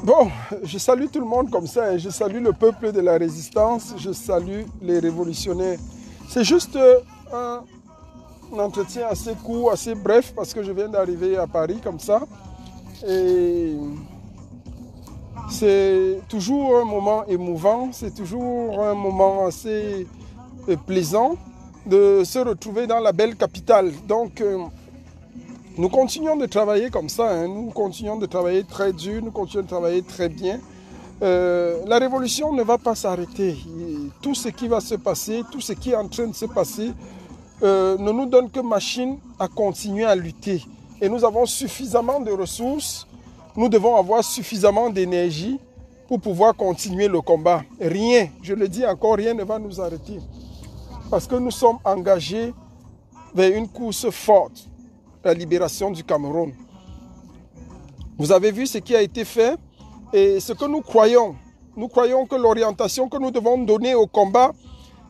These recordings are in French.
Bon, je salue tout le monde comme ça, je salue le peuple de la résistance, je salue les révolutionnaires. C'est juste un entretien assez court, assez bref, parce que je viens d'arriver à Paris comme ça. Et c'est toujours un moment émouvant, c'est toujours un moment assez plaisant de se retrouver dans la belle capitale. Donc, nous continuons de travailler comme ça, hein. Nous continuons de travailler très dur, nous continuons de travailler très bien. La révolution ne va pas s'arrêter. Tout ce qui va se passer, tout ce qui est en train de se passer, ne nous donne que machine à continuer à lutter. Et nous avons suffisamment de ressources, nous devons avoir suffisamment d'énergie pour pouvoir continuer le combat. Rien, je le dis encore, rien ne va nous arrêter. Parce que nous sommes engagés vers une course forte, la libération du Cameroun. Vous avez vu ce qui a été fait et ce que nous croyons. Nous croyons que l'orientation que nous devons donner au combat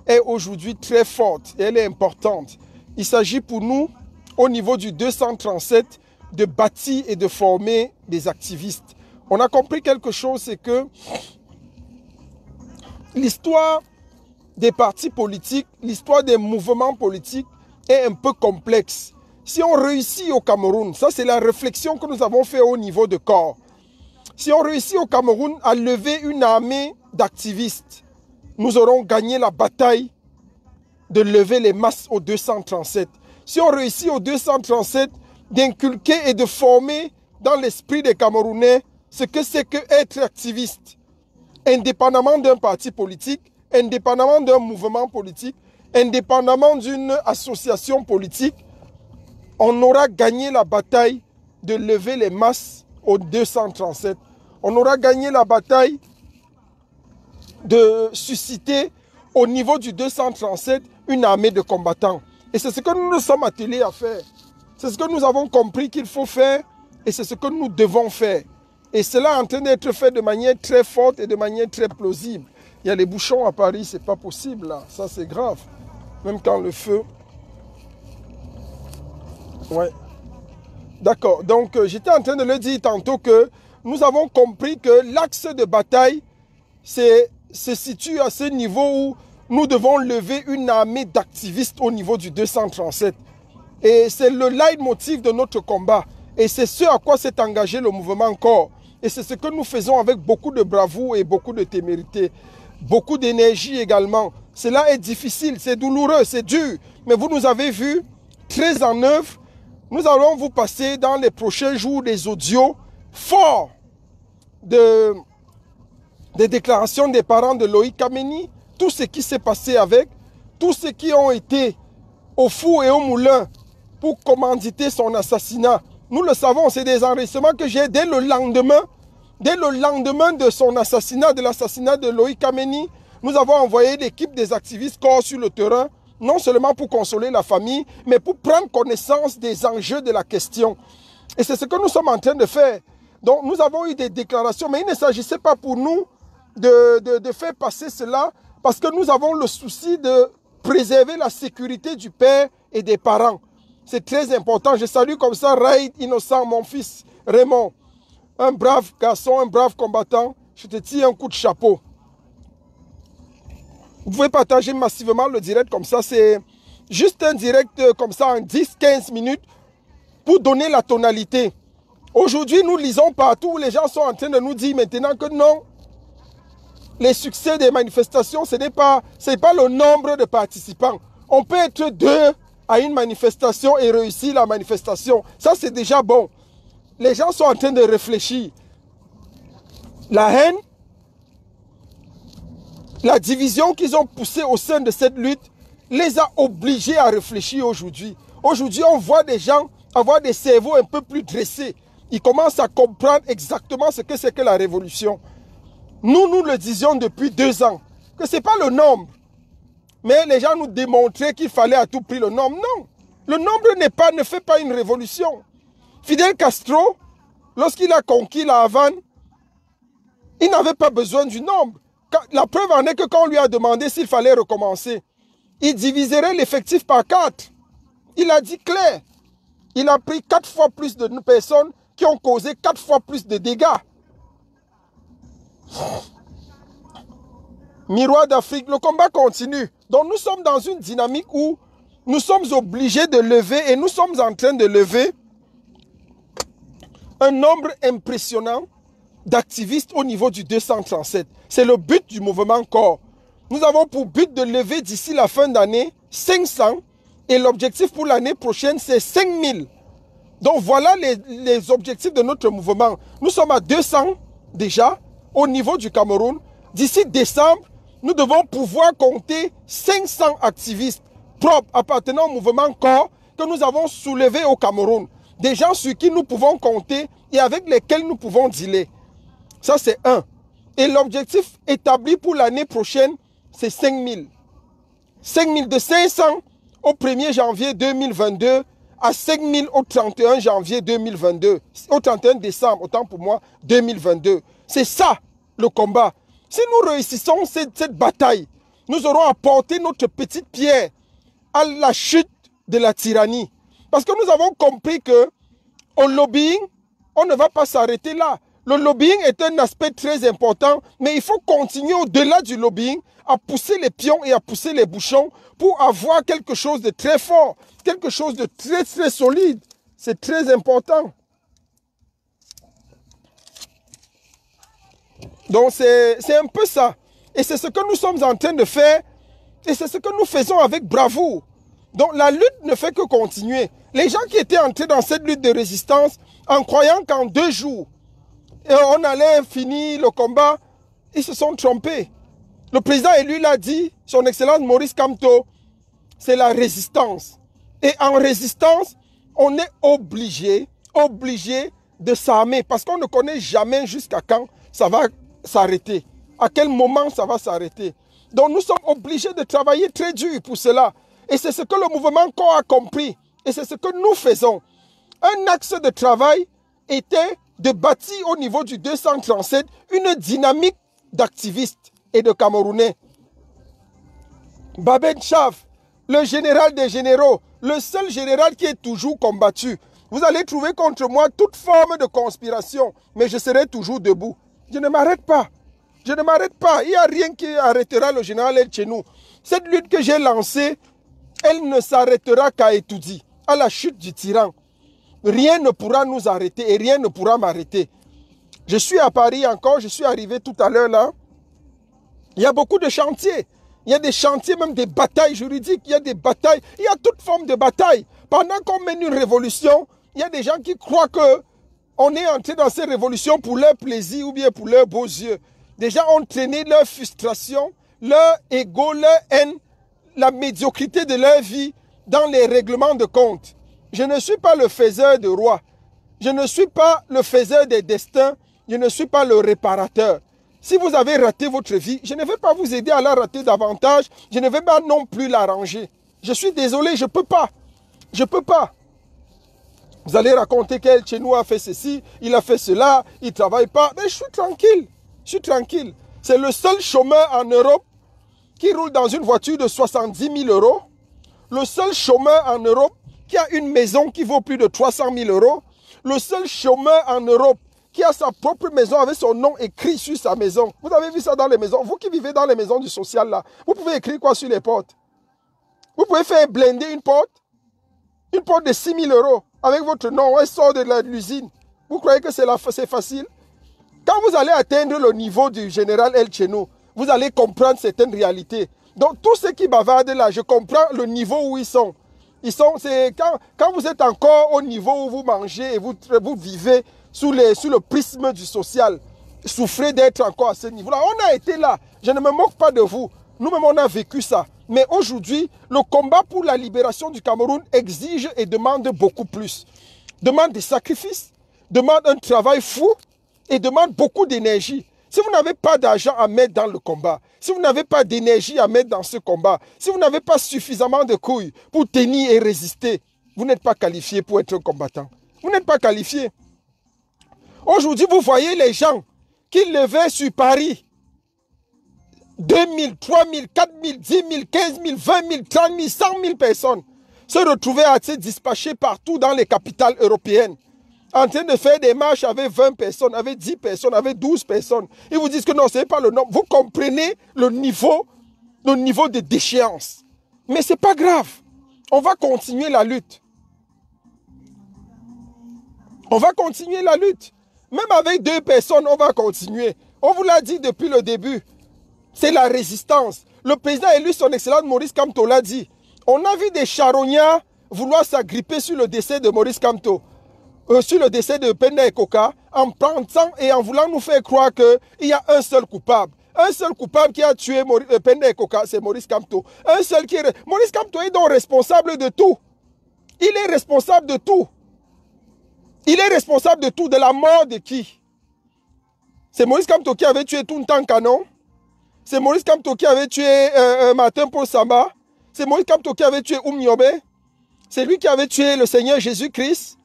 est aujourd'hui très forte et elle est importante. Il s'agit pour nous, au niveau du 237, de bâtir et de former des activistes. On a compris quelque chose, c'est que l'histoire des partis politiques, l'histoire des mouvements politiques est un peu complexe. Si on réussit au Cameroun, ça c'est la réflexion que nous avons fait au niveau de corps. Si on réussit au Cameroun à lever une armée d'activistes, nous aurons gagné la bataille de lever les masses au 237. Si on réussit au 237 d'inculquer et de former dans l'esprit des Camerounais ce que c'est que être activiste, indépendamment d'un parti politique, indépendamment d'un mouvement politique, indépendamment d'une association politique, on aura gagné la bataille de lever les masses au 237. On aura gagné la bataille de susciter au niveau du 237 une armée de combattants. Et c'est ce que nous nous sommes attelés à faire. C'est ce que nous avons compris qu'il faut faire et c'est ce que nous devons faire. Et cela est en train d'être fait de manière très forte et de manière très plausible. Il y a les bouchons à Paris, c'est pas possible là. Ça c'est grave. Même quand le feu... Ouais. D'accord. Donc j'étais en train de le dire tantôt que nous avons compris que l'axe de bataille se situe à ce niveau où nous devons lever une armée d'activistes au niveau du 237. Et c'est le leitmotiv de notre combat. Et c'est ce à quoi s'est engagé le mouvement Corps. Et c'est ce que nous faisons avec beaucoup de bravoure et beaucoup de témérité. Beaucoup d'énergie également. Cela est difficile, c'est douloureux, c'est dur. Mais vous nous avez vu très en œuvre. Nous allons vous passer dans les prochains jours des audios forts des déclarations des parents de Loïc Kameni, tout ce qui s'est passé avec, tous ceux qui ont été au four et au moulin pour commanditer son assassinat. Nous le savons, c'est des enregistrements que j'ai dès le lendemain de son assassinat, de l'assassinat de Loïc Kameni. Nous avons envoyé l'équipe des activistes corps sur le terrain, non seulement pour consoler la famille, mais pour prendre connaissance des enjeux de la question. Et c'est ce que nous sommes en train de faire. Donc nous avons eu des déclarations, mais il ne s'agissait pas pour nous de faire passer cela, parce que nous avons le souci de préserver la sécurité du père et des parents. C'est très important. Je salue comme ça Raïd Innocent, mon fils Raymond. Un brave garçon, un brave combattant. Je te tire un coup de chapeau. Vous pouvez partager massivement le direct comme ça. C'est juste un direct comme ça en 10-15 minutes pour donner la tonalité. Aujourd'hui, nous lisons partout. Les gens sont en train de nous dire maintenant que non. Les succès des manifestations, ce n'est pas le nombre de participants. On peut être 2 à une manifestation et réussir la manifestation. Ça, c'est déjà bon. Les gens sont en train de réfléchir. La haine, la division qu'ils ont poussée au sein de cette lutte les a obligés à réfléchir aujourd'hui. Aujourd'hui, on voit des gens avoir des cerveaux un peu plus dressés. Ils commencent à comprendre exactement ce que c'est que la révolution. Nous le disions depuis 2 ans, que ce n'est pas le nombre. Mais les gens nous démontraient qu'il fallait à tout prix le nombre. Non, le nombre ne fait pas une révolution. Fidel Castro, lorsqu'il a conquis la Havane, il n'avait pas besoin du nombre. La preuve en est que quand on lui a demandé s'il fallait recommencer, il diviserait l'effectif par 4. Il a dit clair. Il a pris 4 fois plus de personnes qui ont causé 4 fois plus de dégâts. Miroir d'Afrique, le combat continue. Donc nous sommes dans une dynamique où nous sommes obligés de lever et nous sommes en train de lever un nombre impressionnant d'activistes au niveau du 237. C'est le but du mouvement Corps. Nous avons pour but de lever d'ici la fin d'année 500 et l'objectif pour l'année prochaine c'est 5000. Donc voilà les objectifs de notre mouvement. Nous sommes à 200 déjà au niveau du Cameroun. D'ici décembre, nous devons pouvoir compter 500 activistes propres appartenant au mouvement Corps que nous avons soulevés au Cameroun. Des gens sur qui nous pouvons compter et avec lesquels nous pouvons dealer. Ça c'est un. Et l'objectif établi pour l'année prochaine, c'est 5000. 5000 de 500 au 1er janvier 2022 à 5000 au 31 janvier 2022. Au 31 décembre, autant pour moi, 2022. C'est ça le combat. Si nous réussissons cette bataille, nous aurons apporté notre petite pierre à la chute de la tyrannie. Parce que nous avons compris que au lobbying, on ne va pas s'arrêter là. Le lobbying est un aspect très important, mais il faut continuer au-delà du lobbying à pousser les pions et à pousser les bouchons pour avoir quelque chose de très fort, quelque chose de très très solide. C'est très important. Donc c'est un peu ça. Et c'est ce que nous sommes en train de faire. Et c'est ce que nous faisons avec bravoure. Donc la lutte ne fait que continuer. Les gens qui étaient entrés dans cette lutte de résistance en croyant qu'en 2 jours, on allait finir le combat, ils se sont trompés. Le président élu l'a dit, son excellence Maurice Kamto, c'est la résistance. Et en résistance, on est obligé de s'armer parce qu'on ne connaît jamais jusqu'à quand ça va s'arrêter. À quel moment ça va s'arrêter. Donc nous sommes obligés de travailler très dur pour cela. Et c'est ce que le mouvement Corps a compris. Et c'est ce que nous faisons. Un axe de travail était de bâtir au niveau du 237 une dynamique d'activistes et de Camerounais. Babet Chaf, le général des généraux, le seul général qui est toujours combattu. Vous allez trouver contre moi toute forme de conspiration, mais je serai toujours debout. Je ne m'arrête pas. Je ne m'arrête pas. Il n'y a rien qui arrêtera le général El Tchenou. Cette lutte que j'ai lancée, elle ne s'arrêtera qu'à Etoudi, à la chute du tyran. Rien ne pourra nous arrêter et rien ne pourra m'arrêter. Je suis à Paris encore, je suis arrivé tout à l'heure là. Il y a beaucoup de chantiers. Il y a des chantiers, même des batailles juridiques. Il y a des batailles, il y a toute forme de bataille. Pendant qu'on mène une révolution, il y a des gens qui croient qu'on est entré dans ces révolutions pour leur plaisir ou bien pour leurs beaux yeux. Des gens ont traîné leur frustration, leur ego, leur haine, la médiocrité de leur vie dans les règlements de compte. Je ne suis pas le faiseur de rois. Je ne suis pas le faiseur des destins. Je ne suis pas le réparateur. Si vous avez raté votre vie, je ne vais pas vous aider à la rater davantage. Je ne vais pas non plus l'arranger. Je suis désolé, je ne peux pas. Je ne peux pas. Vous allez raconter qu'El Tchenou a fait ceci, il a fait cela, il ne travaille pas. Mais je suis tranquille. Je suis tranquille. C'est le seul chômeur en Europe qui roule dans une voiture de 70 000 euros. Le seul chômeur en Europe qui a une maison qui vaut plus de 300 000 euros. Le seul chômeur en Europe qui a sa propre maison avec son nom écrit sur sa maison. Vous avez vu ça dans les maisons. Vous qui vivez dans les maisons du social là, vous pouvez écrire quoi sur les portes? Vous pouvez faire blinder une porte de 6 000 euros avec votre nom. Elle sort de l'usine. Vous croyez que c'est facile? Quand vous allez atteindre le niveau du général El Tchenou, vous allez comprendre certaines réalités. Donc tous ceux qui bavardent là, je comprends le niveau où ils sont. C'est quand vous êtes encore au niveau où vous mangez et vous vivez sous le prisme du social, souffrez d'être encore à ce niveau-là. On a été là. Je ne me moque pas de vous. Nous-mêmes, on a vécu ça. Mais aujourd'hui, le combat pour la libération du Cameroun exige et demande beaucoup plus. Demande des sacrifices, demande un travail fou et demande beaucoup d'énergie. Si vous n'avez pas d'argent à mettre dans le combat, si vous n'avez pas d'énergie à mettre dans ce combat, si vous n'avez pas suffisamment de couilles pour tenir et résister, vous n'êtes pas qualifié pour être un combattant. Vous n'êtes pas qualifié. Aujourd'hui, vous voyez les gens qui levaient sur Paris 2 000, 3 000, 4 000, 10 000, 15 000, 20 000, 30 000, 100 000 personnes se retrouver à se dispatcher partout dans les capitales européennes. en train de faire des marches avec 20 personnes, avec 10 personnes, avec 12 personnes. Ils vous disent que non, ce n'est pas le nombre. Vous comprenez le niveau de déchéance. Mais ce n'est pas grave. On va continuer la lutte. On va continuer la lutte. Même avec 2 personnes, on va continuer. On vous l'a dit depuis le début. C'est la résistance. Le président élu, son excellence Maurice Kamto l'a dit. On a vu des charognards vouloir s'agripper sur le décès de Maurice Kamto, sur le décès de Penda Ekoka, en pensant et en voulant nous faire croire qu'il y a un seul coupable. Un seul coupable qui a tué Penda Ekoka, c'est Maurice Kamto. Un seul qui est... Maurice Kamto est donc responsable de tout. Il est responsable de tout. Il est responsable de tout, de la mort de qui? C'est Maurice Kamto qui avait tué Tountan Canon. C'est Maurice Kamto qui avait tué Martin Paul Samba. C'est Maurice Kamto qui avait tué Nyobe. C'est lui qui avait tué le Seigneur Jésus-Christ.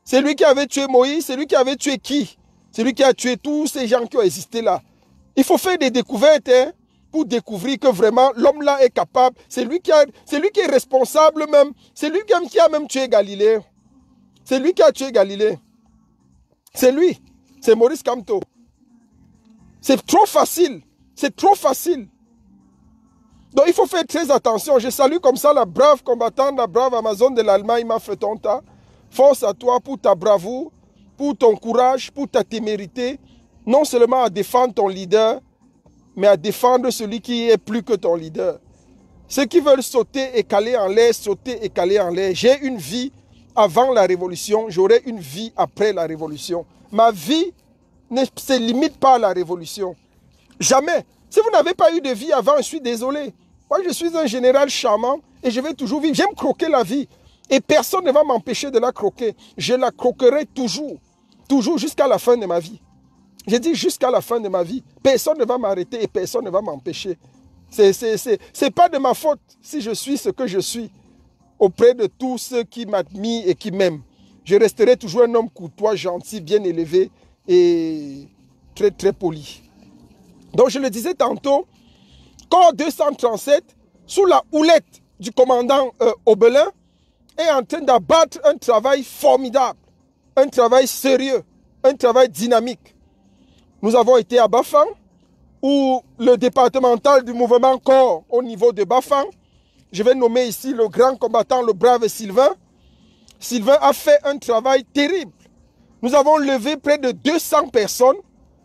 C'est lui qui avait tué Moïse. C'est lui qui avait tué qui? C'est lui qui a tué tous ces gens qui ont existé là. Il faut faire des découvertes pour découvrir que vraiment l'homme là est capable. C'est lui qui est responsable même. C'est lui qui a même tué Galilée. C'est lui qui a tué Galilée. C'est lui. C'est Maurice Kamto. C'est trop facile. C'est trop facile. Donc il faut faire très attention. Je salue comme ça la brave combattante, la brave Amazone de l'Allemagne, Mafetonta. Force à toi pour ta bravoure, pour ton courage, pour ta témérité. Non seulement à défendre ton leader, mais à défendre celui qui est plus que ton leader. Ceux qui veulent sauter et caler en l'air, sauter et caler en l'air. J'ai une vie avant la révolution, j'aurai une vie après la révolution. Ma vie ne se limite pas à la révolution. Jamais. Si vous n'avez pas eu de vie avant, je suis désolé. Moi, je suis un général charmant et je vais toujours vivre. J'aime croquer la vie. Et personne ne va m'empêcher de la croquer. Je la croquerai toujours. Toujours jusqu'à la fin de ma vie. J'ai dit jusqu'à la fin de ma vie. Personne ne va m'arrêter et personne ne va m'empêcher. C'est pas de ma faute si je suis ce que je suis auprès de tous ceux qui m'admirent et qui m'aiment. Je resterai toujours un homme courtois, gentil, bien élevé et très très poli. Donc je le disais tantôt, corps 237, sous la houlette du commandant Obelin, est en train d'abattre un travail formidable, un travail sérieux, un travail dynamique. Nous avons été à Bafang, où le départemental du mouvement corps au niveau de Bafang, je vais nommer ici le grand combattant, le brave Sylvain. Sylvain a fait un travail terrible. Nous avons levé près de 200 personnes,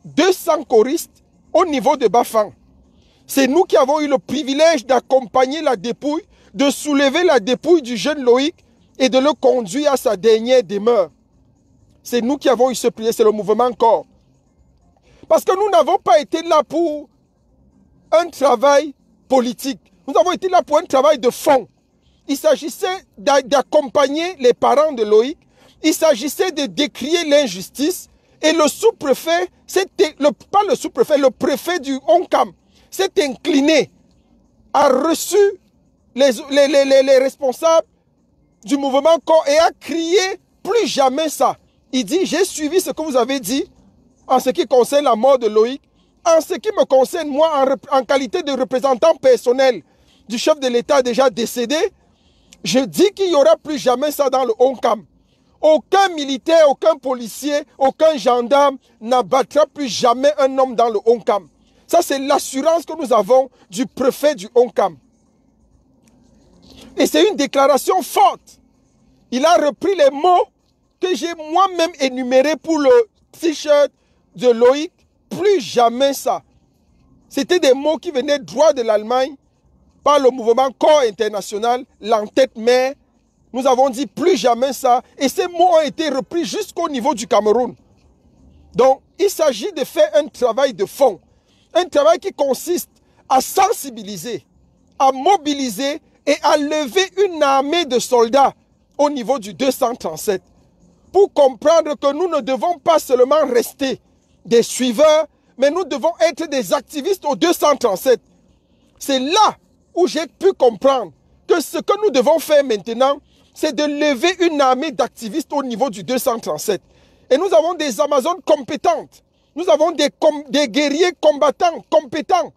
200 choristes au niveau de Bafang. C'est nous qui avons eu le privilège d'accompagner la dépouille, de soulever la dépouille du jeune Loïc et de le conduire à sa dernière demeure. C'est nous qui avons eu ce privilège, c'est le mouvement corps. Parce que nous n'avons pas été là pour un travail politique. Nous avons été là pour un travail de fond. Il s'agissait d'accompagner les parents de Loïc. Il s'agissait de décrier l'injustice. Et le sous-préfet, pas le sous-préfet, le préfet du Onkam s'est incliné, a reçu les responsables du mouvement corps et a crié plus jamais ça. Il dit, j'ai suivi ce que vous avez dit en ce qui concerne la mort de Loïc. En ce qui me concerne, moi, en qualité de représentant personnel du chef de l'État déjà décédé, je dis qu'il n'y aura plus jamais ça dans le Onkam. Aucun militaire, aucun policier, aucun gendarme n'abattra plus jamais un homme dans le Onkam. Ça, c'est l'assurance que nous avons du préfet du Onkam. Et c'est une déclaration forte. Il a repris les mots que j'ai moi-même énumérés pour le t-shirt de Loïc. Plus jamais ça. C'était des mots qui venaient droit de l'Allemagne par le mouvement corps international, l'entête-mère. Nous avons dit plus jamais ça. Et ces mots ont été repris jusqu'au niveau du Cameroun. Donc, il s'agit de faire un travail de fond. Un travail qui consiste à sensibiliser, à mobiliser et à lever une armée de soldats au niveau du 237. Pour comprendre que nous ne devons pas seulement rester des suiveurs, mais nous devons être des activistes au 237. C'est là où j'ai pu comprendre que ce que nous devons faire maintenant, c'est de lever une armée d'activistes au niveau du 237. Et nous avons des Amazones compétentes. Nous avons des guerriers combattants compétents.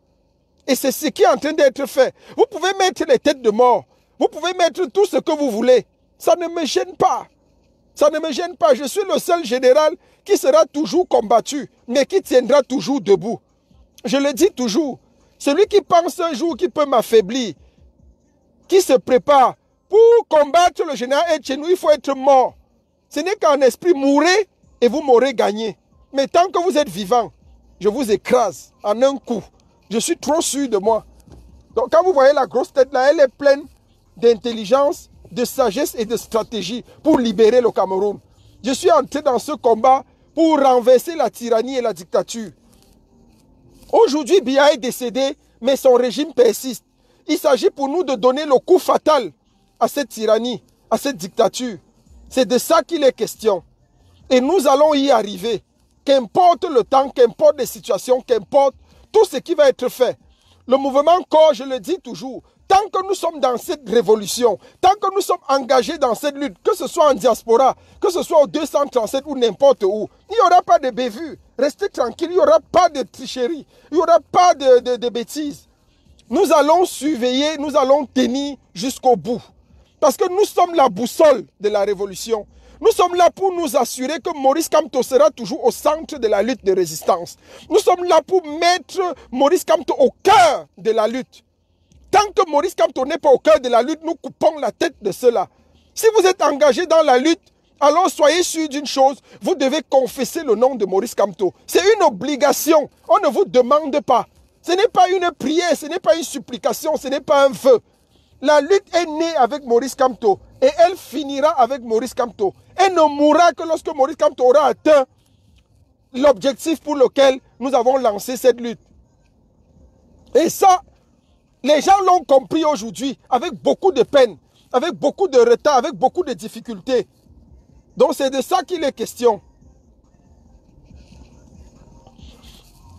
Et c'est ce qui est en train d'être fait. Vous pouvez mettre les têtes de mort. Vous pouvez mettre tout ce que vous voulez. Ça ne me gêne pas. Ça ne me gêne pas. Je suis le seul général qui sera toujours combattu, mais qui tiendra toujours debout. Je le dis toujours. Celui qui pense un jour qu'il peut m'affaiblir, qui se prépare pour combattre le général Etchenou, il faut être mort. Ce n'est qu'en esprit, mourrez et vous m'aurez gagné. Mais tant que vous êtes vivant, je vous écrase en un coup. Je suis trop sûr de moi. Donc quand vous voyez la grosse tête là, elle est pleine d'intelligence, de sagesse et de stratégie pour libérer le Cameroun. Je suis entré dans ce combat pour renverser la tyrannie et la dictature. Aujourd'hui, Biya est décédé, mais son régime persiste. Il s'agit pour nous de donner le coup fatal à cette tyrannie, à cette dictature. C'est de ça qu'il est question. Et nous allons y arriver. Qu'importe le temps, qu'importe les situations, qu'importe tout ce qui va être fait. Le mouvement corps, je le dis toujours, tant que nous sommes dans cette révolution, tant que nous sommes engagés dans cette lutte, que ce soit en diaspora, que ce soit au 237 ou n'importe où, il n'y aura pas de bévues. Restez tranquilles, il n'y aura pas de tricherie, il n'y aura pas de bêtises. Nous allons surveiller, nous allons tenir jusqu'au bout. Parce que nous sommes la boussole de la révolution. Nous sommes là pour nous assurer que Maurice Kamto sera toujours au centre de la lutte de résistance. Nous sommes là pour mettre Maurice Kamto au cœur de la lutte. Tant que Maurice Kamto n'est pas au cœur de la lutte, nous coupons la tête de cela. Si vous êtes engagé dans la lutte, alors soyez sûr d'une chose, vous devez confesser le nom de Maurice Kamto. C'est une obligation, on ne vous demande pas. Ce n'est pas une prière, ce n'est pas une supplication, ce n'est pas un vœu. La lutte est née avec Maurice Kamto et elle finira avec Maurice Kamto. Elle ne mourra que lorsque Maurice Kamto aura atteint l'objectif pour lequel nous avons lancé cette lutte. Et ça, les gens l'ont compris aujourd'hui avec beaucoup de peine, avec beaucoup de retard, avec beaucoup de difficultés. Donc c'est de ça qu'il est question.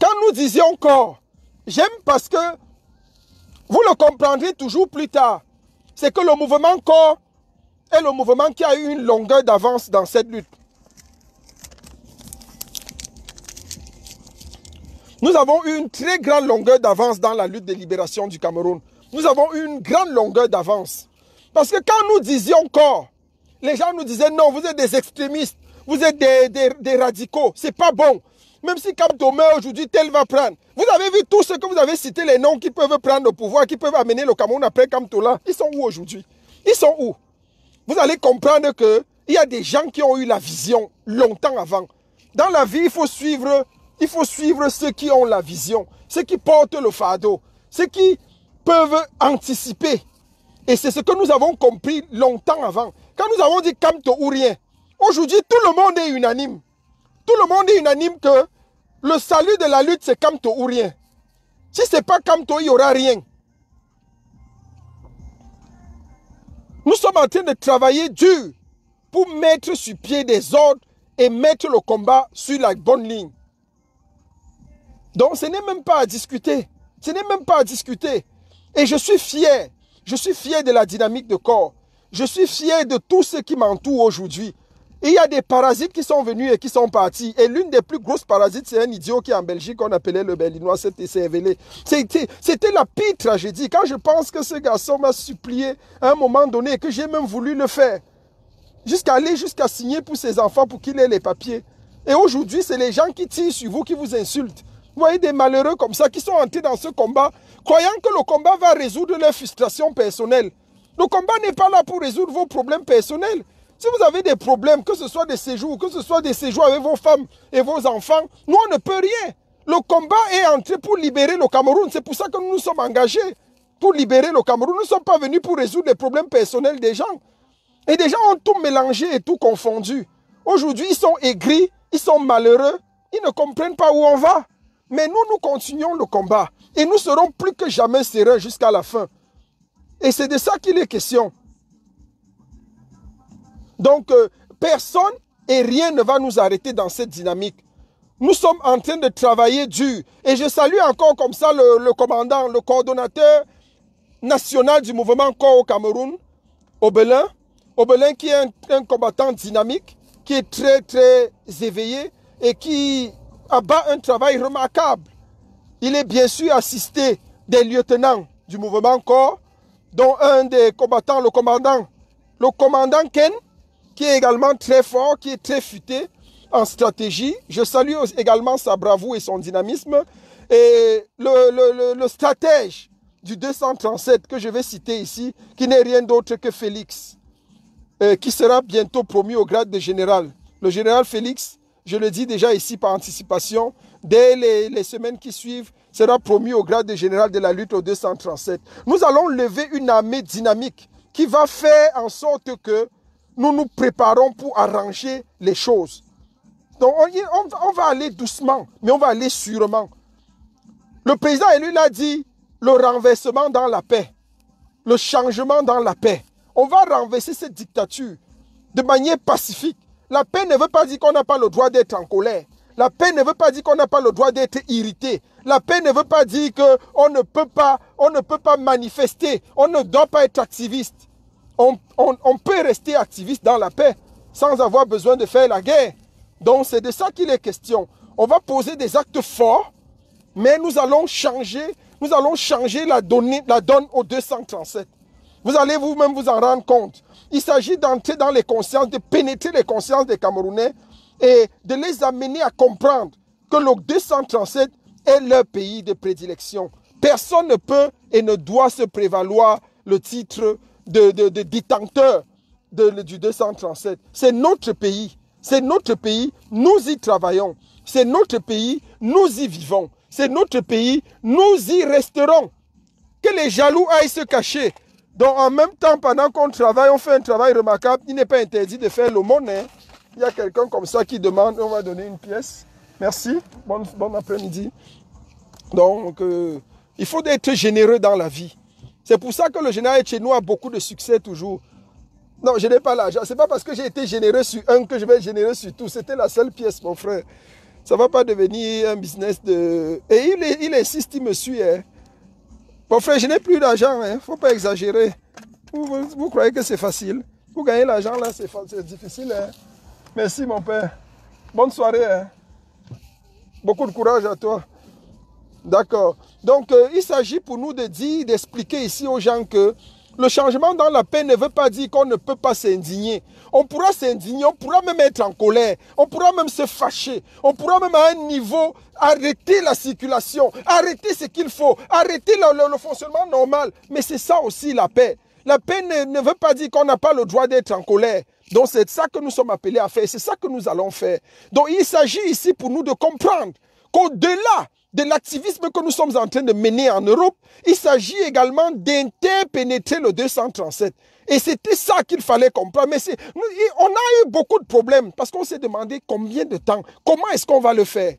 Quand nous disions corps, j'aime parce que vous le comprendrez toujours plus tard. C'est que le mouvement corps est le mouvement qui a eu une longueur d'avance dans cette lutte. Nous avons eu une très grande longueur d'avance dans la lutte de libération du Cameroun. Nous avons eu une grande longueur d'avance. Parce que quand nous disions corps, les gens nous disaient non, vous êtes des extrémistes, vous êtes des radicaux, c'est pas bon. Même si Kamto meurt aujourd'hui, tel va prendre. Vous avez vu tous ceux que vous avez cités, les noms qui peuvent prendre le pouvoir, qui peuvent amener le Cameroun après Kamto là. Ils sont où aujourd'hui? Ils sont où? Vous allez comprendre qu'il y a des gens qui ont eu la vision longtemps avant. Dans la vie, il faut suivre ceux qui ont la vision, ceux qui portent le fardeau, ceux qui peuvent anticiper. Et c'est ce que nous avons compris longtemps avant. Quand nous avons dit Kamto ou rien, aujourd'hui tout le monde est unanime. Tout le monde est unanime que le salut de la lutte c'est Kamto ou rien. Si ce n'est pas Kamto, il n'y aura rien. Nous sommes en train de travailler dur pour mettre sur pied des ordres et mettre le combat sur la bonne ligne. Donc ce n'est même pas à discuter. Ce n'est même pas à discuter. Et je suis fier. Je suis fier de la dynamique de corps. Je suis fier de tout ce qui m'entoure aujourd'hui. Il y a des parasites qui sont venus et qui sont partis. Et l'une des plus grosses parasites, c'est un idiot qui est en Belgique, qu'on appelait le Berlinois, c'était CVL. C'était la pire tragédie. Quand je pense que ce garçon m'a supplié à un moment donné et que j'ai même voulu le faire. Jusqu'à signer pour ses enfants pour qu'il ait les papiers. Et aujourd'hui, c'est les gens qui tirent sur vous, qui vous insultent. Vous voyez des malheureux comme ça qui sont entrés dans ce combat, croyant que le combat va résoudre leurs frustrations personnelles. Le combat n'est pas là pour résoudre vos problèmes personnels. Si vous avez des problèmes, que ce soit des séjours, que ce soit des séjours avec vos femmes et vos enfants, nous on ne peut rien. Le combat est entré pour libérer le Cameroun. C'est pour ça que nous nous sommes engagés pour libérer le Cameroun. Nous ne sommes pas venus pour résoudre les problèmes personnels des gens. Et des gens ont tout mélangé et tout confondu. Aujourd'hui, ils sont aigris, ils sont malheureux, ils ne comprennent pas où on va. Mais nous, nous continuons le combat. Et nous serons plus que jamais sereins jusqu'à la fin. Et c'est de ça qu'il est question. Donc, personne et rien ne va nous arrêter dans cette dynamique. Nous sommes en train de travailler dur. Et je salue encore comme ça le commandant, le coordonnateur national du mouvement corps au Cameroun, Obelin. Obelin qui est un combattant dynamique, qui est très très éveillé et qui abat un travail remarquable. Il est bien sûr assisté des lieutenants du mouvement corps, dont un des combattants, le commandant Ken, qui est également très fort, qui est très futé en stratégie. Je salue également sa bravoure et son dynamisme. Et le stratège du 237 que je vais citer ici, qui n'est rien d'autre que Félix, qui sera bientôt promu au grade de général. Le général Félix, je le dis déjà ici par anticipation, dès les semaines qui suivent, sera promu au grade de général de la lutte au 237. Nous allons lever une armée dynamique qui va faire en sorte que nous nous préparons pour arranger les choses. Donc on va aller doucement, mais on va aller sûrement. Le président élu l'a dit, le renversement dans la paix, le changement dans la paix. On va renverser cette dictature de manière pacifique. La paix ne veut pas dire qu'on n'a pas le droit d'être en colère. La paix ne veut pas dire qu'on n'a pas le droit d'être irrité. La paix ne veut pas dire qu'on ne peut pas manifester. On ne doit pas être activiste. On peut rester activiste dans la paix sans avoir besoin de faire la guerre. Donc c'est de ça qu'il est question. On va poser des actes forts, mais nous allons changer la donne au 237. Vous allez vous-même vous en rendre compte. Il s'agit d'entrer dans les consciences, de pénétrer les consciences des Camerounais et de les amener à comprendre que le 237 est leur pays de prédilection. Personne ne peut et ne doit se prévaloir le titre de détenteur du 237. C'est notre pays. C'est notre pays. Nous y travaillons. C'est notre pays. Nous y vivons. C'est notre pays. Nous y resterons. Que les jaloux aillent se cacher. Donc en même temps, pendant qu'on travaille, on fait un travail remarquable. Il n'est pas interdit de faire l'aumône. Il y a quelqu'un comme ça qui demande, on va donner une pièce. Merci. Bon après-midi. Donc, il faut être généreux dans la vie. C'est pour ça que le général chez nous a beaucoup de succès toujours. Non, je n'ai pas l'argent. Ce n'est pas parce que j'ai été généreux sur un que je vais être généreux sur tout. C'était la seule pièce, mon frère. Ça ne va pas devenir un business de... Et il insiste, il me suit. Mon frère, je n'ai plus d'argent. Il ne faut pas exagérer. Vous croyez que c'est facile? Pour gagner l'argent, là, c'est difficile. Merci, mon père. Bonne soirée. Beaucoup de courage à toi. D'accord. Donc, il s'agit pour nous de dire, d'expliquer ici aux gens que le changement dans la paix ne veut pas dire qu'on ne peut pas s'indigner. On pourra s'indigner, on pourra même être en colère, on pourra même se fâcher, on pourra même à un niveau arrêter la circulation, arrêter ce qu'il faut, arrêter le fonctionnement normal. Mais c'est ça aussi la paix. La paix ne veut pas dire qu'on n'a pas le droit d'être en colère. Donc c'est ça que nous sommes appelés à faire, c'est ça que nous allons faire. Donc il s'agit ici pour nous de comprendre qu'au-delà de l'activisme que nous sommes en train de mener en Europe, il s'agit également d'interpénétrer le 237. Et c'était ça qu'il fallait comprendre. Mais on a eu beaucoup de problèmes parce qu'on s'est demandé combien de temps, comment est-ce qu'on va le faire?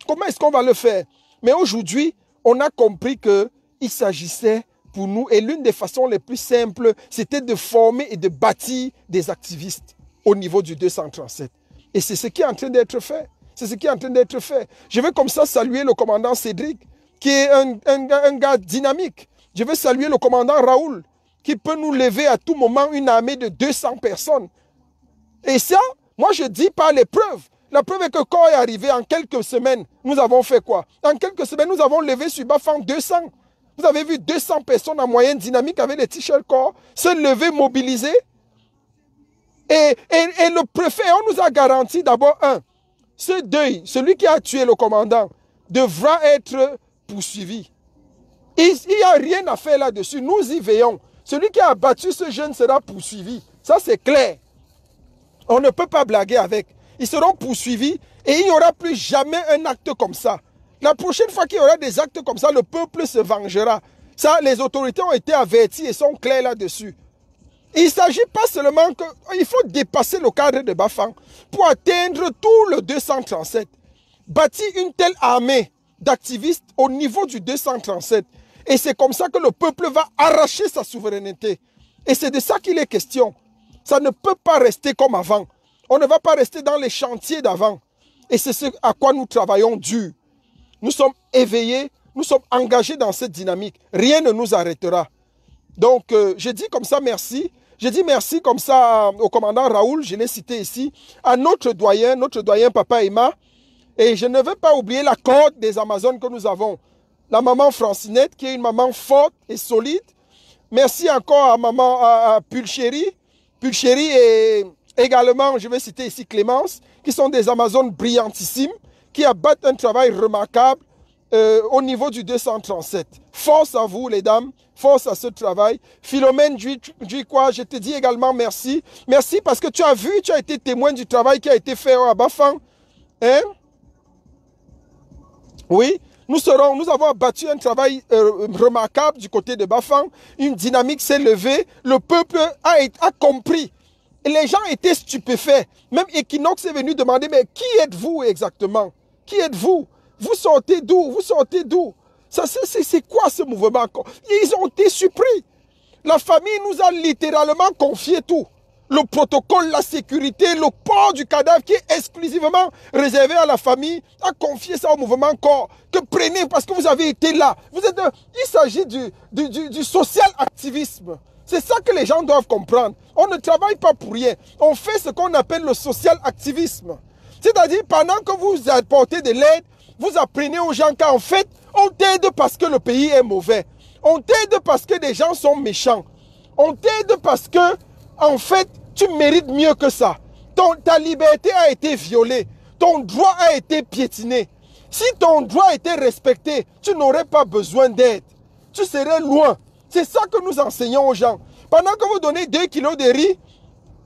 Comment est-ce qu'on va le faire? Mais aujourd'hui, on a compris qu'il s'agissait pour nous, et l'une des façons les plus simples, c'était de former et de bâtir des activistes au niveau du 237. Et c'est ce qui est en train d'être fait. C'est ce qui est en train d'être fait. Je veux comme ça saluer le commandant Cédric, qui est un gars dynamique. Je veux saluer le commandant Raoul, qui peut nous lever à tout moment une armée de 200 personnes. Et ça, moi je dis par les preuves. La preuve est que quand est arrivé en quelques semaines, nous avons fait quoi? En quelques semaines, nous avons levé sur Bafang 200. Vous avez vu 200 personnes en moyenne dynamique avec les t-shirts corps se lever, mobiliser. Et le préfet, on nous a garanti d'abord ce deuil, celui qui a tué le commandant, devra être poursuivi. Il n'y a rien à faire là-dessus. Nous y veillons. Celui qui a abattu ce jeune sera poursuivi. Ça, c'est clair. On ne peut pas blaguer avec. Ils seront poursuivis et il n'y aura plus jamais un acte comme ça. La prochaine fois qu'il y aura des actes comme ça, le peuple se vengera. Ça, les autorités ont été averties et sont claires là-dessus. Il ne s'agit pas seulement qu'il faut dépasser le cadre de Bafang pour atteindre tout le 237. Bâtir une telle armée d'activistes au niveau du 237. Et c'est comme ça que le peuple va arracher sa souveraineté. Et c'est de ça qu'il est question. Ça ne peut pas rester comme avant. On ne va pas rester dans les chantiers d'avant. Et c'est ce à quoi nous travaillons dur. Nous sommes éveillés, nous sommes engagés dans cette dynamique. Rien ne nous arrêtera. Donc, je dis comme ça merci. Je dis merci comme ça au commandant Raoul, je l'ai cité ici, à notre doyen Papa Emma. Et je ne veux pas oublier la corde des Amazones que nous avons. La maman Francinette, qui est une maman forte et solide. Merci encore à maman Pulchérie. Pulchérie Également, je vais citer ici Clémence, qui sont des Amazones brillantissimes, qui abattent un travail remarquable au niveau du 237. Force à vous, les dames. Force à ce travail. Philomène quoi, je te dis également merci. Merci parce que tu as vu, tu as été témoin du travail qui a été fait à Bafang. Hein? Oui, nous avons abattu un travail remarquable du côté de Bafang. Une dynamique s'est levée. Le peuple a compris. Et les gens étaient stupéfaits. Même Equinox est venu demander, mais qui êtes-vous exactement? Qui êtes-vous? Vous sortez d'où? Vous sortez d'où? C'est quoi ce mouvement? Ils ont été surpris. La famille nous a littéralement confié tout. Le protocole, la sécurité, le port du cadavre qui est exclusivement réservé à la famille, a confié ça au mouvement corps. Que prenez parce que vous avez été là. Il s'agit du social activisme. C'est ça que les gens doivent comprendre. On ne travaille pas pour rien. On fait ce qu'on appelle le social activisme. C'est-à-dire, pendant que vous apportez de l'aide, vous apprenez aux gens qu'en fait, on t'aide parce que le pays est mauvais. On t'aide parce que des gens sont méchants. On t'aide parce que, en fait, tu mérites mieux que ça. Ta liberté a été violée. Ton droit a été piétiné. Si ton droit était respecté, tu n'aurais pas besoin d'aide. Tu serais loin. C'est ça que nous enseignons aux gens. Pendant que vous donnez 2 kilos de riz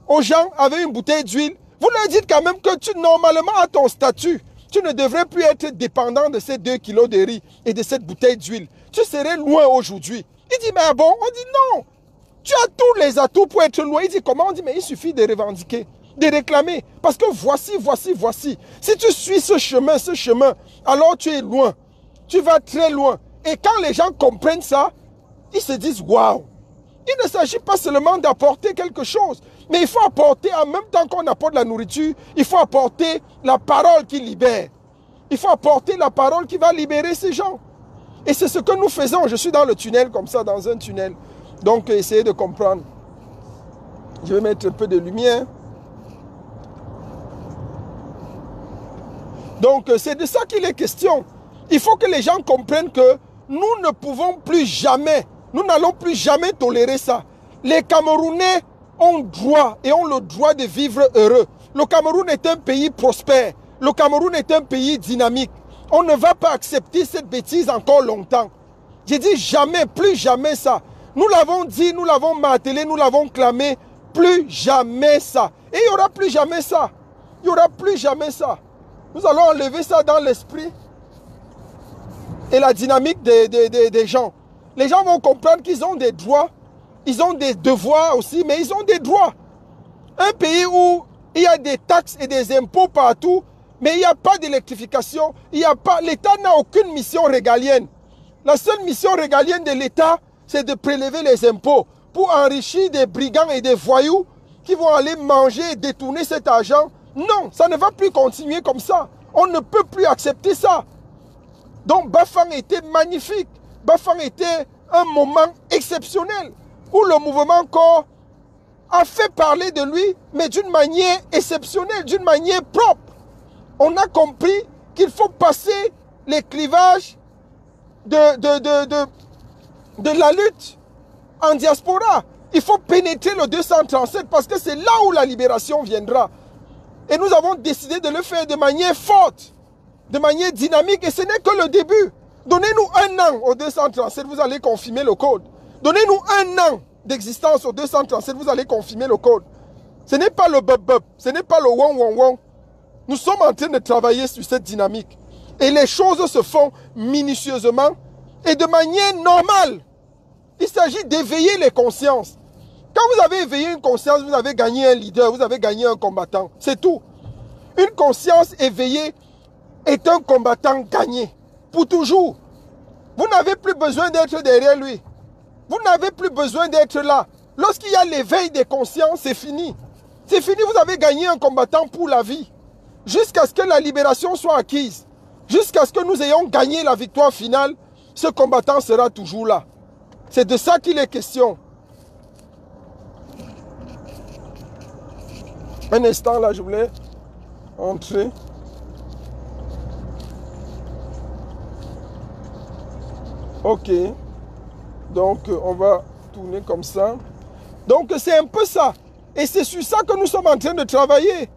aux gens avec une bouteille d'huile, vous leur dites quand même que normalement, à ton statut, tu ne devrais plus être dépendant de ces 2 kilos de riz et de cette bouteille d'huile. Tu serais loin aujourd'hui. Il dit, mais bon, on dit non. Tu as tous les atouts pour être loin. Il dit, comment? On dit, mais il suffit de revendiquer, de réclamer. Parce que voici. Si tu suis ce chemin, alors tu es loin. Tu vas très loin. Et quand les gens comprennent ça, ils se disent, waouh. Il ne s'agit pas seulement d'apporter quelque chose, mais il faut apporter, en même temps qu'on apporte la nourriture, il faut apporter la parole qui libère. Il faut apporter la parole qui va libérer ces gens. Et c'est ce que nous faisons. Je suis dans le tunnel comme ça, dans un tunnel. Donc, essayez de comprendre. Je vais mettre un peu de lumière. Donc, c'est de ça qu'il est question. Il faut que les gens comprennent que nous ne pouvons plus jamais, nous n'allons plus jamais tolérer ça. Les Camerounais ont droit et ont le droit de vivre heureux. Le Cameroun est un pays prospère. Le Cameroun est un pays dynamique. On ne va pas accepter cette bêtise encore longtemps. J'ai dit jamais, plus jamais ça. Nous l'avons dit, nous l'avons martelé, nous l'avons clamé. Plus jamais ça. Et il n'y aura plus jamais ça. Il n'y aura plus jamais ça. Nous allons enlever ça dans l'esprit et la dynamique des gens. Les gens vont comprendre qu'ils ont des droits, ils ont des devoirs aussi, mais ils ont des droits. Un pays où il y a des taxes et des impôts partout, mais il n'y a pas d'électrification, l'État n'a aucune mission régalienne. La seule mission régalienne de l'État, c'est de prélever les impôts pour enrichir des brigands et des voyous qui vont aller manger et détourner cet argent. Non, ça ne va plus continuer comme ça. On ne peut plus accepter ça. Donc Bafang était magnifique. Bafang était un moment exceptionnel où le mouvement corps a fait parler de lui, mais d'une manière exceptionnelle, d'une manière propre. On a compris qu'il faut passer les clivages de la lutte en diaspora. Il faut pénétrer le 237 parce que c'est là où la libération viendra. Et nous avons décidé de le faire de manière forte, de manière dynamique. Et ce n'est que le début. Donnez-nous 1 an au 237, vous allez confirmer le code. Donnez-nous 1 an d'existence au 237, vous allez confirmer le code. Ce n'est pas le bub-bub, ce n'est pas le wong-wong-wong. Nous sommes en train de travailler sur cette dynamique. Et les choses se font minutieusement et de manière normale. Il s'agit d'éveiller les consciences. Quand vous avez éveillé une conscience, vous avez gagné un leader, vous avez gagné un combattant. C'est tout. Une conscience éveillée est un combattant gagné. Pour toujours. Vous n'avez plus besoin d'être derrière lui. Vous n'avez plus besoin d'être là. Lorsqu'il y a l'éveil des consciences, c'est fini. C'est fini, vous avez gagné un combattant pour la vie. Jusqu'à ce que la libération soit acquise. Jusqu'à ce que nous ayons gagné la victoire finale, ce combattant sera toujours là. C'est de ça qu'il est question. Un instant, là, je voulais entrer. Ok. Donc, on va tourner comme ça. Donc, c'est un peu ça. Et c'est sur ça que nous sommes en train de travailler.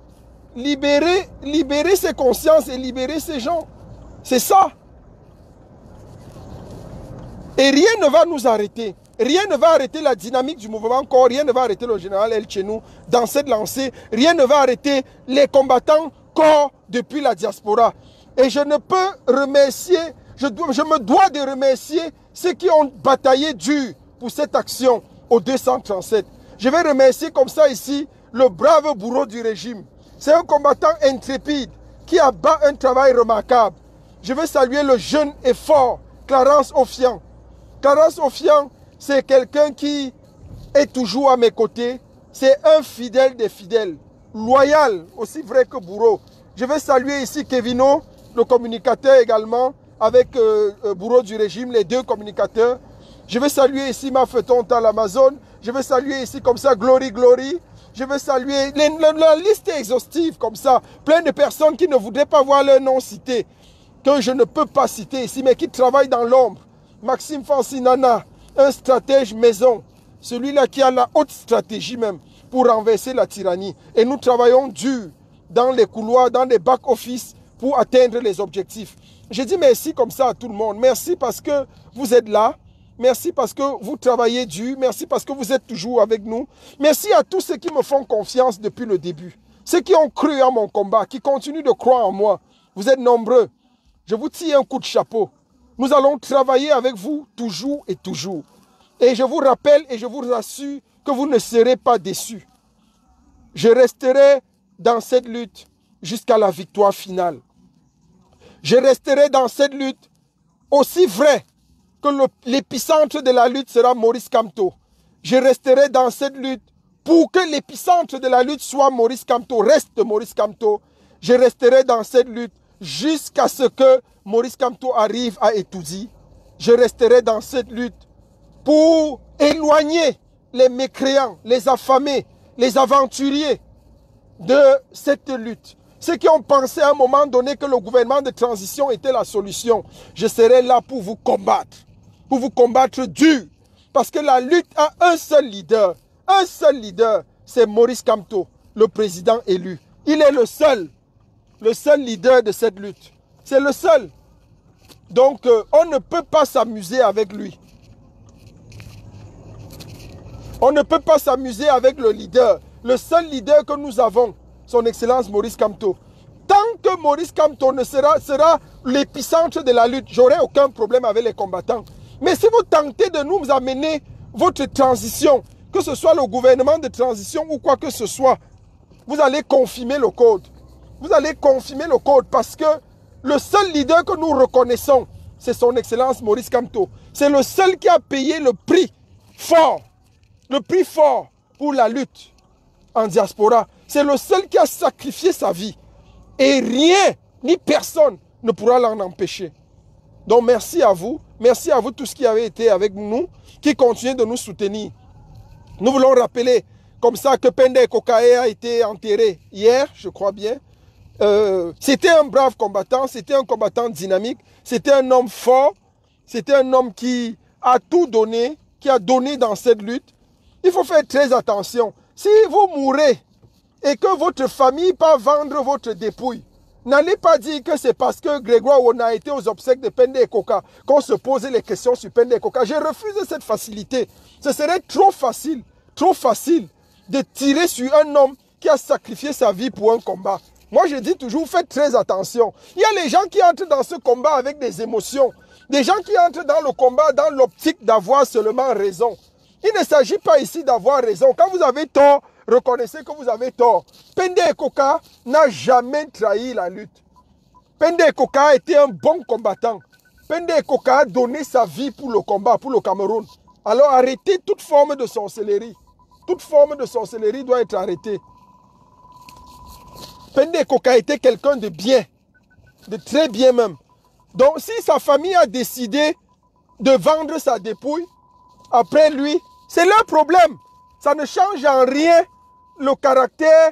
Libérer ses consciences et libérer ces gens. C'est ça. Et rien ne va nous arrêter. Rien ne va arrêter la dynamique du mouvement corps. Rien ne va arrêter le général El Chenou dans cette lancée. Rien ne va arrêter les combattants corps depuis la diaspora. Et je ne peux remercier, je me dois de remercier ceux qui ont bataillé dur pour cette action au 237. Je vais remercier comme ça ici le brave bourreau du régime. C'est un combattant intrépide qui abat un travail remarquable. Je veux saluer le jeune et fort Clarence Ofian. Clarence Ofian, c'est quelqu'un qui est toujours à mes côtés. C'est un fidèle des fidèles, loyal, aussi vrai que bourreau. Je vais saluer ici Kevino, le communicateur également, avec bourreau du régime, les deux communicateurs. Je vais saluer ici Mafeton à l'Amazon. Je vais saluer ici comme ça Glory Glory. Je vais saluer, la liste est exhaustive comme ça. Plein de personnes qui ne voudraient pas voir leur nom cité, que je ne peux pas citer ici, mais qui travaillent dans l'ombre. Maxime Fancinana, un stratège maison. Celui-là qui a la haute stratégie même pour renverser la tyrannie. Et nous travaillons dur dans les couloirs, dans les back-office pour atteindre les objectifs. Je dis merci comme ça à tout le monde. Merci parce que vous êtes là. Merci parce que vous travaillez dur. Merci parce que vous êtes toujours avec nous. Merci à tous ceux qui me font confiance depuis le début. Ceux qui ont cru en mon combat, qui continuent de croire en moi. Vous êtes nombreux. Je vous tire un coup de chapeau. Nous allons travailler avec vous toujours et toujours. Et je vous rappelle et je vous rassure que vous ne serez pas déçus. Je resterai dans cette lutte jusqu'à la victoire finale. Je resterai dans cette lutte aussi vrai que l'épicentre de la lutte sera Maurice Kamto. Je resterai dans cette lutte pour que l'épicentre de la lutte soit Maurice Kamto, reste Maurice Kamto. Je resterai dans cette lutte jusqu'à ce que Maurice Kamto arrive à Etoudi. Je resterai dans cette lutte pour éloigner les mécréants, les affamés, les aventuriers de cette lutte. Ceux qui ont pensé à un moment donné que le gouvernement de transition était la solution, je serai là pour vous combattre dur. Parce que la lutte a un seul leader, c'est Maurice Kamto, le président élu. Il est le seul leader de cette lutte. C'est le seul. Donc, on ne peut pas s'amuser avec lui. On ne peut pas s'amuser avec le leader. Le seul leader que nous avons, son Excellence Maurice Kamto. Tant que Maurice Kamto ne sera l'épicentre de la lutte, j'aurai aucun problème avec les combattants. Mais si vous tentez de nous amener votre transition, que ce soit le gouvernement de transition ou quoi que ce soit, vous allez confirmer le code. Vous allez confirmer le code parce que le seul leader que nous reconnaissons, c'est son Excellence Maurice Kamto. C'est le seul qui a payé le prix fort pour la lutte en diaspora. C'est le seul qui a sacrifié sa vie. Et rien, ni personne ne pourra l'en empêcher. Donc merci à vous tous qui avez été avec nous, qui continuez de nous soutenir. Nous voulons rappeler comme ça que Pende Kokae a été enterré hier, je crois bien. C'était un brave combattant, c'était un combattant dynamique, c'était un homme fort, c'était un homme qui a tout donné, qui a donné dans cette lutte. Il faut faire très attention. Si vous mourrez et que votre famille part vendre votre dépouille, n'allez pas dire que c'est parce que Grégoire on a été aux obsèques de Pende Koka qu'on se posait les questions sur Pende Koka. Je refuse cette facilité. Ce serait trop facile de tirer sur un homme qui a sacrifié sa vie pour un combat. Moi, je dis toujours, faites très attention. Il y a les gens qui entrent dans ce combat avec des émotions. Des gens qui entrent dans le combat dans l'optique d'avoir seulement raison. Il ne s'agit pas ici d'avoir raison. Quand vous avez tort, reconnaissez que vous avez tort. Pende Koka n'a jamais trahi la lutte. Pende Koka a été un bon combattant. Pende Koka a donné sa vie pour le combat, pour le Cameroun. Alors arrêtez toute forme de sorcellerie. Toute forme de sorcellerie doit être arrêtée. Pende Koka était quelqu'un de bien, de très bien même. Donc si sa famille a décidé de vendre sa dépouille, après lui, c'est leur problème. Ça ne change en rien le caractère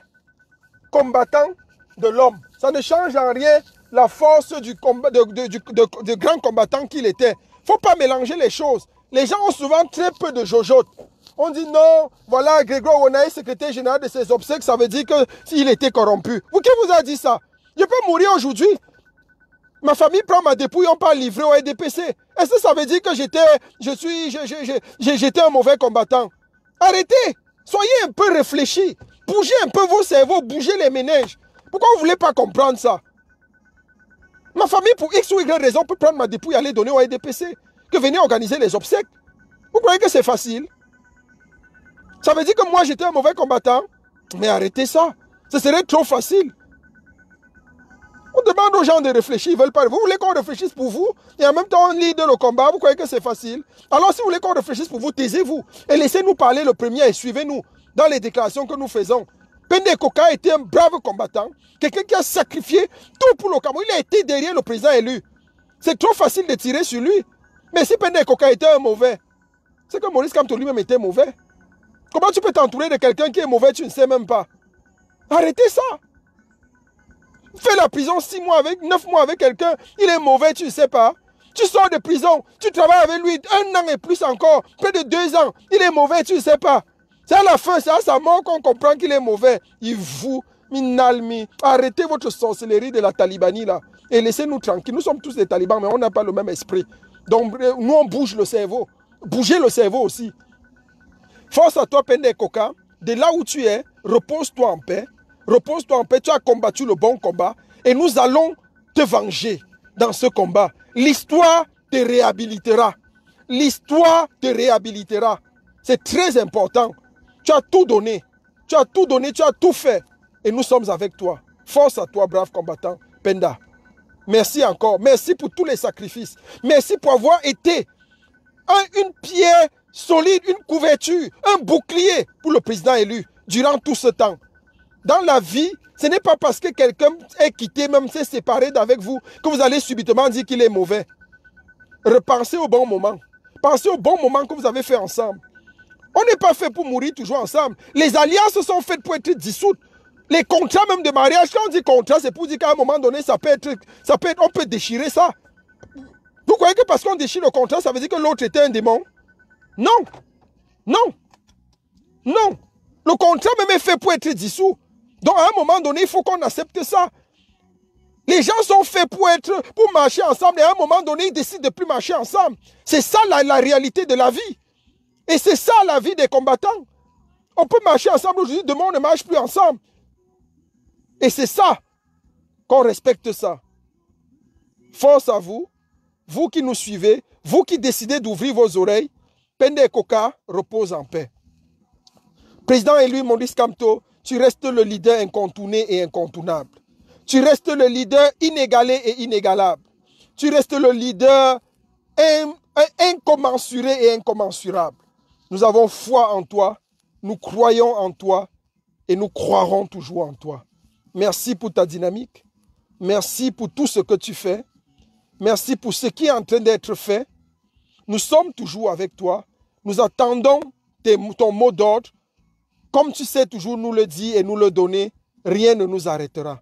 combattant de l'homme. Ça ne change en rien la force du grand combattant qu'il était. Il ne faut pas mélanger les choses. Les gens ont souvent très peu de jojotes. On dit non, voilà, Grégoire Ouanaï, secrétaire général de ses obsèques, ça veut dire que s'il était corrompu. Qui vous a dit ça? Je peux mourir aujourd'hui. Ma famille prend ma dépouille, on part livrer au RDPC. Est-ce que ça veut dire que j'étais un mauvais combattant? Arrêtez. Soyez un peu réfléchis. Bougez un peu vos cerveaux, bougez les méninges. Pourquoi vous ne voulez pas comprendre ça? Ma famille, pour X ou Y raison, peut prendre ma dépouille et aller donner au RDPC. Que venez organiser les obsèques. Vous croyez que c'est facile? Ça veut dire que moi, j'étais un mauvais combattant? Mais arrêtez ça. Ce serait trop facile. On demande aux gens de réfléchir, ils ne veulent pas. Vous voulez qu'on réfléchisse pour vous et en même temps on lead le combat, vous croyez que c'est facile? Alors si vous voulez qu'on réfléchisse pour vous, taisez-vous et laissez-nous parler le premier et suivez-nous dans les déclarations que nous faisons. Pende Koka était un brave combattant, quelqu'un qui a sacrifié tout pour le Cameroun. Il a été derrière le président élu. C'est trop facile de tirer sur lui. Mais si Pende Koka était un mauvais, c'est que Maurice Kamto lui-même était mauvais. Comment tu peux t'entourer de quelqu'un qui est mauvais, tu ne sais même pas? Arrêtez ça. Fais la prison 6 mois avec, 9 mois avec quelqu'un, il est mauvais, tu ne sais pas. Tu sors de prison, tu travailles avec lui 1 an et plus encore, près de 2 ans, il est mauvais, tu ne sais pas. C'est à la fin, c'est à sa mort qu'on comprend qu'il est mauvais. Il vous, minalmi, arrêtez votre sorcellerie de la talibanie là et laissez-nous tranquilles. Nous sommes tous des talibans, mais on n'a pas le même esprit. Donc nous on bouge le cerveau. Bougez le cerveau aussi. Force à toi, Pende Koka, de là où tu es, repose-toi en paix. Repose-toi en paix, tu as combattu le bon combat et nous allons te venger dans ce combat. L'histoire te réhabilitera. L'histoire te réhabilitera. C'est très important. Tu as tout donné. Tu as tout donné, tu as tout fait. Et nous sommes avec toi. Force à toi, brave combattant, Penda. Merci encore. Merci pour tous les sacrifices. Merci pour avoir été une pierre solide, une couverture, un bouclier pour le président élu durant tout ce temps. Dans la vie, ce n'est pas parce que quelqu'un est quitté, même s'est séparé d'avec vous, que vous allez subitement dire qu'il est mauvais. Repensez au bon moment. Pensez au bon moment que vous avez fait ensemble. On n'est pas fait pour mourir toujours ensemble. Les alliances sont faites pour être dissoutes. Les contrats même de mariage, quand on dit contrat, c'est pour dire qu'à un moment donné, on peut déchirer ça. Vous croyez que parce qu'on déchire le contrat, ça veut dire que l'autre était un démon? Non. Non. Non. Le contrat même est fait pour être dissous. Donc à un moment donné, il faut qu'on accepte ça. Les gens sont faits pour marcher ensemble et à un moment donné, ils décident de ne plus marcher ensemble. C'est ça la réalité de la vie. Et c'est ça la vie des combattants. On peut marcher ensemble aujourd'hui, demain on ne marche plus ensemble. Et c'est ça qu'on respecte ça. Force à vous, vous qui nous suivez, vous qui décidez d'ouvrir vos oreilles, Pende Koka repose en paix. Président élu Maurice Kamto, tu restes le leader incontourné et incontournable. Tu restes le leader inégalé et inégalable. Tu restes le leader incommensuré et incommensurable. Nous avons foi en toi, nous croyons en toi et nous croirons toujours en toi. Merci pour ta dynamique. Merci pour tout ce que tu fais. Merci pour ce qui est en train d'être fait. Nous sommes toujours avec toi. Nous attendons ton mot d'ordre. Comme tu sais toujours nous le dire et nous le donner, rien ne nous arrêtera.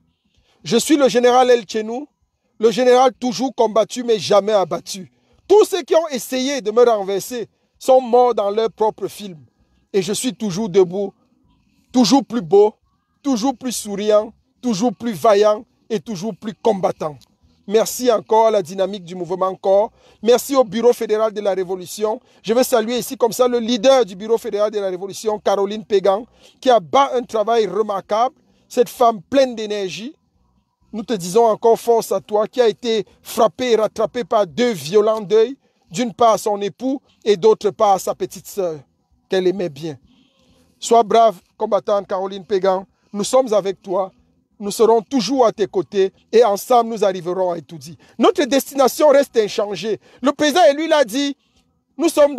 Je suis le général El Chenou, le général toujours combattu mais jamais abattu. Tous ceux qui ont essayé de me renverser sont morts dans leur propre film. Et je suis toujours debout, toujours plus beau, toujours plus souriant, toujours plus vaillant et toujours plus combattant. Merci encore à la dynamique du mouvement Corps. Merci au Bureau fédéral de la Révolution. Je veux saluer ici comme ça le leader du Bureau fédéral de la Révolution, Caroline Pégan, qui a battu un travail remarquable. Cette femme pleine d'énergie. Nous te disons encore force à toi, qui a été frappée et rattrapée par 2 violents deuils. D'une part à son époux et d'autre part à sa petite sœur, qu'elle aimait bien. Sois brave, combattante Caroline Pégan. Nous sommes avec toi. Nous serons toujours à tes côtés et ensemble nous arriverons à étudier. Notre destination reste inchangée. Le président lui l'a dit, nous sommes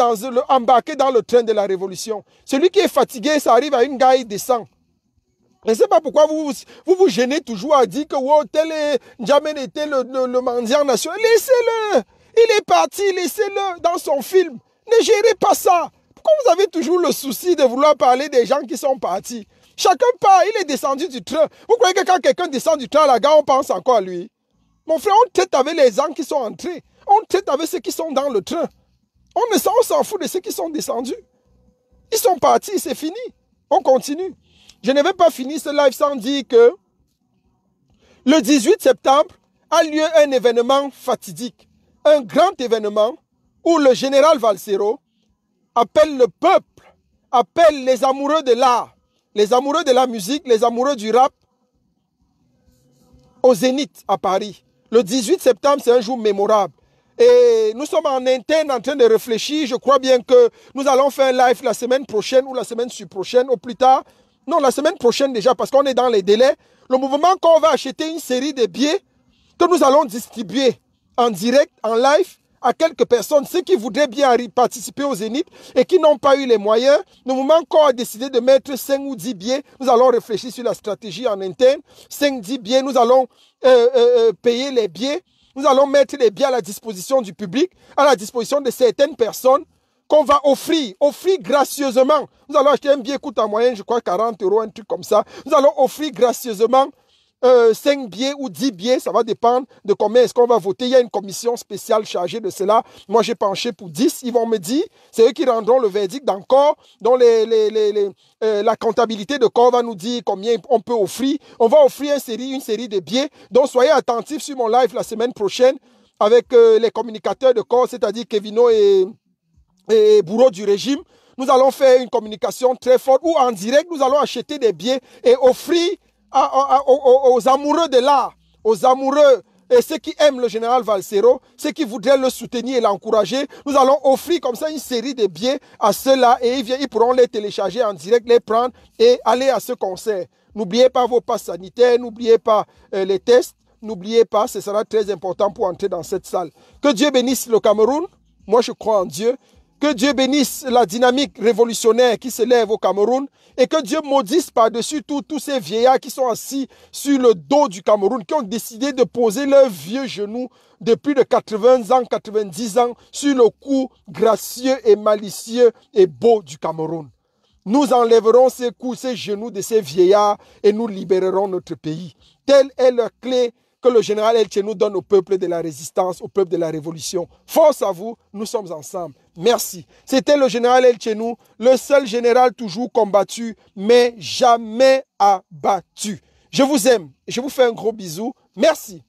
embarqués dans le train de la révolution. Celui qui est fatigué, ça arrive à une gare, il descend. Je ne sais pas pourquoi vous gênez toujours à dire que wow, tel est N'Djamène était le mendiant national. Laissez-le. Il est parti, laissez-le dans son film. Ne gérez pas ça. Pourquoi vous avez toujours le souci de vouloir parler des gens qui sont partis? Chacun part, il est descendu du train. Vous croyez que quand quelqu'un descend du train à la gare, on pense encore à lui? Mon frère, on traite avec les gens qui sont entrés. On traite avec ceux qui sont dans le train. On s'en fout de ceux qui sont descendus. Ils sont partis, c'est fini. On continue. Je ne vais pas finir ce live sans dire que le 18 septembre a lieu un événement fatidique. Un grand événement où le général Valsero appelle le peuple, appelle les amoureux de l'art, les amoureux de la musique, les amoureux du rap au Zénith à Paris. Le 18 septembre, c'est un jour mémorable. Et nous sommes en interne en train de réfléchir. Je crois bien que nous allons faire un live la semaine prochaine ou la semaine prochaine au plus tard. Non, la semaine prochaine déjà parce qu'on est dans les délais. Le mouvement qu'on va acheter une série de billets que nous allons distribuer en direct, en live, à quelques personnes, ceux qui voudraient bien participer au Zénith et qui n'ont pas eu les moyens. Le moment qu'on a décidé de mettre 5 ou 10 billets, nous allons réfléchir sur la stratégie en interne. 5-10 billets, nous allons payer les billets. Nous allons mettre les billets à la disposition du public, à la disposition de certaines personnes qu'on va offrir gracieusement. Nous allons acheter un billet qui coûte en moyenne, je crois, 40 €, un truc comme ça. Nous allons offrir gracieusement 5 billets ou 10 billets, ça va dépendre de combien est-ce qu'on va voter. Il y a une commission spéciale chargée de cela. Moi, j'ai penché pour 10. Ils vont me dire, c'est eux qui rendront le verdict d'encore, dont la comptabilité de corps va nous dire combien on peut offrir. On va offrir une série de billets. Donc, soyez attentifs sur mon live la semaine prochaine avec les communicateurs de corps, c'est-à-dire Kevino et Bourreau du régime. Nous allons faire une communication très forte où en direct, nous allons acheter des billets et offrir aux amoureux de l'art, aux amoureux et ceux qui aiment le général Valsero, ceux qui voudraient le soutenir et l'encourager. Nous allons offrir comme ça une série de billets à ceux-là et ils pourront les télécharger en direct, les prendre et aller à ce concert. N'oubliez pas vos passes sanitaires, n'oubliez pas les tests, n'oubliez pas, ce sera très important pour entrer dans cette salle. Que Dieu bénisse le Cameroun. Moi, je crois en Dieu. Que Dieu bénisse la dynamique révolutionnaire qui se lève au Cameroun et que Dieu maudisse par-dessus tous ces vieillards qui sont assis sur le dos du Cameroun, qui ont décidé de poser leurs vieux genoux de plus de 80 ans, 90 ans sur le cou gracieux et malicieux et beau du Cameroun. Nous enlèverons ces coups, ces genoux de ces vieillards et nous libérerons notre pays. Telle est la clé que le général El Tchenou donne au peuple de la résistance, au peuple de la révolution. Force à vous, nous sommes ensemble. Merci. C'était le général El Tchenou, le seul général toujours combattu, mais jamais abattu. Je vous aime et je vous fais un gros bisou. Merci.